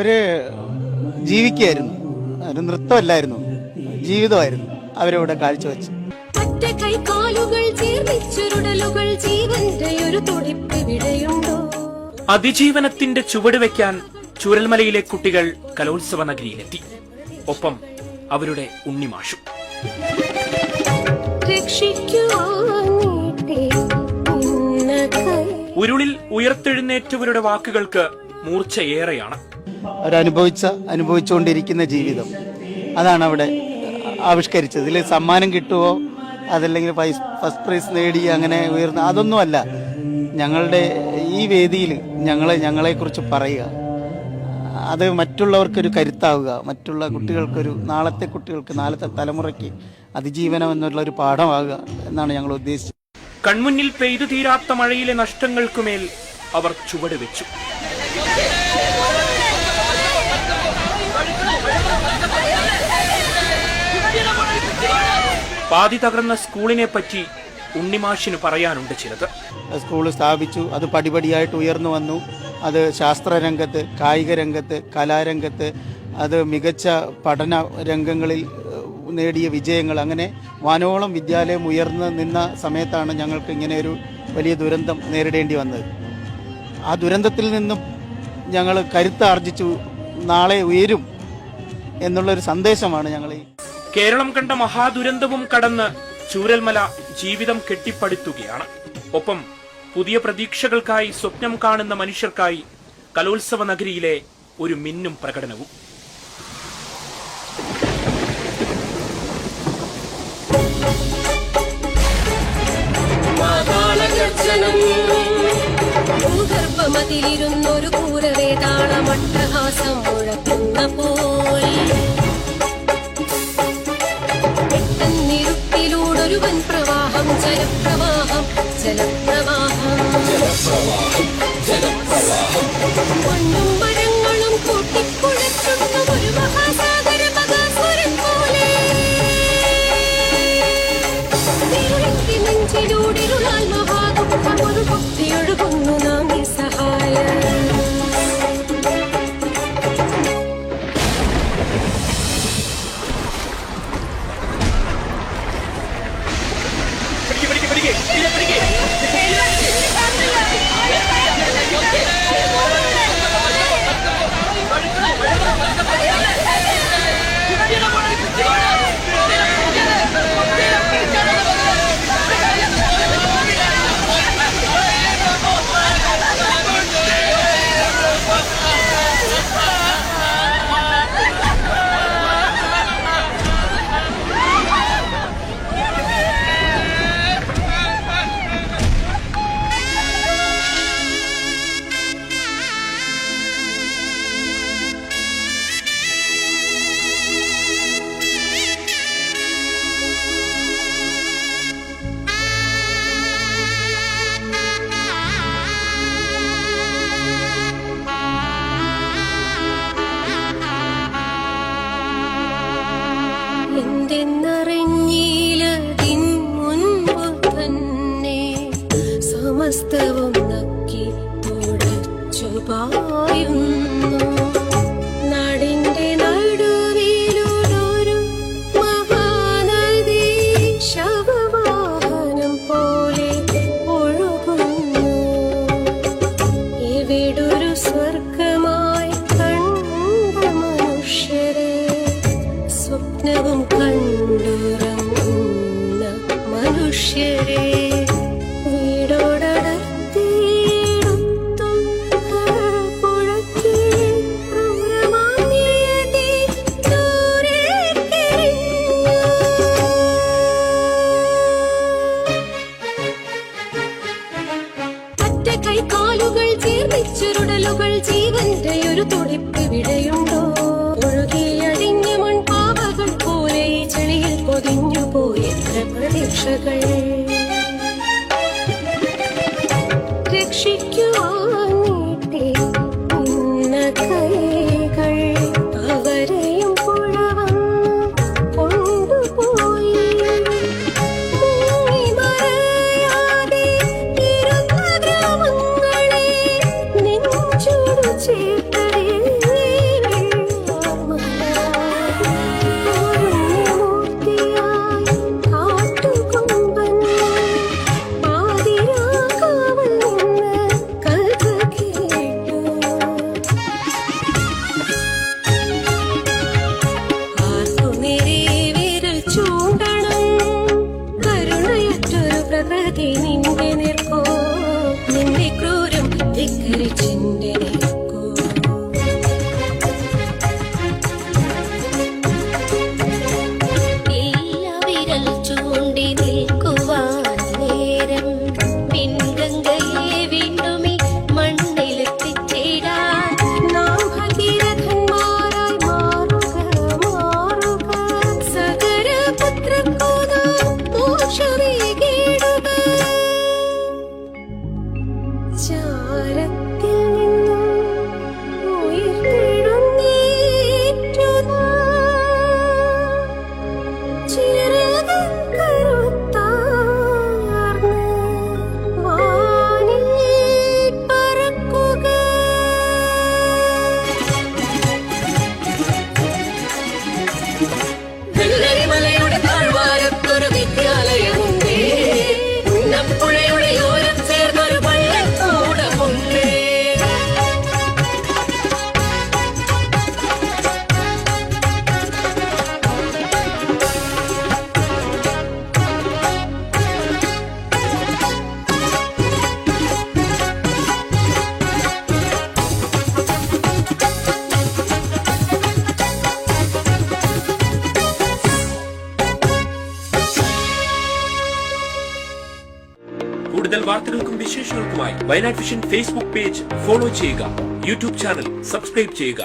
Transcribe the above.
അവര് ജീവിക്കുകയായിരുന്നു. ഒരു നൃത്തമല്ലായിരുന്നു, ജീവിതമായിരുന്നു അവരവിടെ കാഴ്ചവെച്ച്. അതിജീവനത്തിന്റെ ചുവട് വെക്കാൻ ചൂരൽമലയിലെ കുട്ടികൾ കലോത്സവ നഗരിയിലെത്തി. ഒപ്പം അവരുടെ ഉണ്ണിമാഷും. ഉരുളിൽ ഉയർത്തെഴുന്നേറ്റവരുടെ വാക്കുകൾക്ക് മൂർച്ചയേറെയാണ്. അനുഭവിച്ചുകൊണ്ടിരിക്കുന്ന ജീവിതം അതാണ് അവിടെ ആവിഷ്കരിച്ചത്. ഇതിൽ സമ്മാനം കിട്ടുമോ അതല്ലെങ്കിൽ ഫസ്റ്റ് പ്രൈസ് നേടി അങ്ങനെ ഉയർന്ന അതൊന്നുമല്ല. ഞങ്ങളുടെ ഈ വേദിയിൽ ഞങ്ങളെക്കുറിച്ച് പറയുക, അത് മറ്റുള്ളവർക്കൊരു കരുത്താവുക, മറ്റുള്ള കുട്ടികൾക്കൊരു നാളത്തെ തലമുറയ്ക്ക് അതിജീവനം എന്നുള്ള ഒരു പാഠമാകുക എന്നാണ് ഞങ്ങൾ ഉദ്ദേശിച്ചത്. കൺമുന്നിൽ പെയ്തു തീരാത്ത മഴയിലെ നഷ്ടങ്ങൾക്കുമേൽ അവർ ചുവട് വെച്ചു. പാതി തകർന്ന സ്കൂളിനെ പറ്റി ഉണ്ണിമാഷിന് പറയാനുണ്ട് ചിലത്. സ്കൂൾ സ്ഥാപിച്ചു, അത് പടിപടിയായിട്ട് ഉയർന്നു വന്നു. അത് ശാസ്ത്രരംഗത്ത്, കായിക രംഗത്ത്, കലാരംഗത്ത്, അത് മികച്ച പഠന രംഗങ്ങളിൽ നേടിയ വിജയങ്ങൾ, അങ്ങനെ വാനോളം വിദ്യാലയം ഉയർന്നു നിന്ന സമയത്താണ് ഞങ്ങൾക്ക് ഇങ്ങനെ ഒരു വലിയ ദുരന്തം നേരിടേണ്ടി വന്നത്. ആ ദുരന്തത്തിൽ നിന്നും ഞങ്ങൾ കരുത്താർജിച്ചു, നാളെ ഉയരും എന്നുള്ളൊരു സന്ദേശമാണ് ഞങ്ങൾ. കേരളം കണ്ട മഹാദുരന്തവും കടന്ന് ചൂരൽമല ജീവിതം കെട്ടിപ്പടുത്തുകയാണ്. ഒപ്പം പുതിയ പ്രതീക്ഷകൾക്കായി സ്വപ്നം കാണുന്ന മനുഷ്യർക്കായി കലോത്സവ നഗരിയിലെ ഒരു മിന്നും പ്രകടനവും. ഭൂഗർഭമതിലിരുന്നൊരു ക്രൂരവേതാളമട്ടഹാസം മുഴക്കുന്ന പോൽ പെട്ടെന്നിരുട്ടിലൂടൊരു വൻ പ്രവാഹം, ജലപ്രവാഹം, ജലപ്രവാഹം. മണ്ണും മരങ്ങളും കൂട്ടിക്കുഴച്ചുന്ന ഒരു മഹാസാഗര മഹാസുരൻ പോലെ നെഞ്ചിലൂടിരുളാൽ മഹാദുഃഖം ഒരു ഭക്തിയൊഴുകുന്നു നാം ഈ സഹായ. എന്തെന്നറിഞ്ഞീലതിൻ മുൻപു തന്നെ സമസ്തവും നക്കി തുടച്ചു പായുന്നു. നാടിന്റെ നടുവിലൊരു മഹാനദി ശവവാഹനം പോലെ ഒഴുകുന്നു. എവിടൊരു സ്വർഗമായി കണ്ട മനുഷ്യരെ, സ്വപ്നവും കണ്ടുറങ്ങുന്ന മനുഷ്യരെ, വീടോടടുത്തിടുത്തു പുഴയ്ക്ക് ക്രൂരമാനിയതി ദൂരേക്കെറിഞ്ഞു. ഒറ്റ കൈകാലുകൾ ചേർന്നിച്ചുരുടലുകൾ ജീവന്റെ ഒരു തുടിപ്പ് വിടയുണ്ടോ? ഒഴുകിയടിഞ്ഞ മൺപാവകൾ പോലെ ഈ ചെളിയിൽ പൊതിഞ്ഞു പോയെത്ര പ്രതീക്ഷകൾ. രക്ഷിക്കുവാൻ നീട്ടി നിന്ന കൈകൾ അവരെയും പുഴ വന്നു കൊണ്ടുപോയി. മുങ്ങിമറയാതെ ഇരുന്ന ഗ്രാമങ്ങളെ നെഞ്ചോടു ചേർത്തേ ഓർക്കണം. കരുണയറ്റൊരു പ്രകൃതി നിന്റെ നിൽക്കോ, നിന്റെ ക്രൂരം ധിക്കരിച്ചെന്റെ നിൽക്കോ. എല്ലാ വിരൽ ചൂണ്ടി നിൽക്കുവാൻ നേരം പിൻഗംഗയെ വീണ്ടും ഈ മണ്ണിലെത്തിച്ചിടാൻ നാം ഭഗീരഥന്മാരായി മാറുക മാറുക. സകരപുത്രർക്കു നാം മോക്ഷമേകിടുക. ചാരത്തിൽ നിന്നും ഉയർത്തെഴുന്നേറ്റു നാം ചിറകൻ കരുത്താർന്ന് വാനിൽ പറക്കുക. വെള്ളരിമലയുടെ താഴ്വാരത്തൊരു വിദ്യാലയമുണ്ടേ, ഉന്നപ്പുഴയുടെ ഓരം ചേർന്നൊരു പള്ളിക്കൂടമുണ്ടേ. കൂടുതൽ വാർത്തകൾക്കും വിശേഷങ്ങൾക്കുമായി Wayanad vision Facebook page follow ചെയ്യുക, യൂട്യൂബ് ചാനൽ സബ്സ്ക്രൈബ് ചെയ്യുക.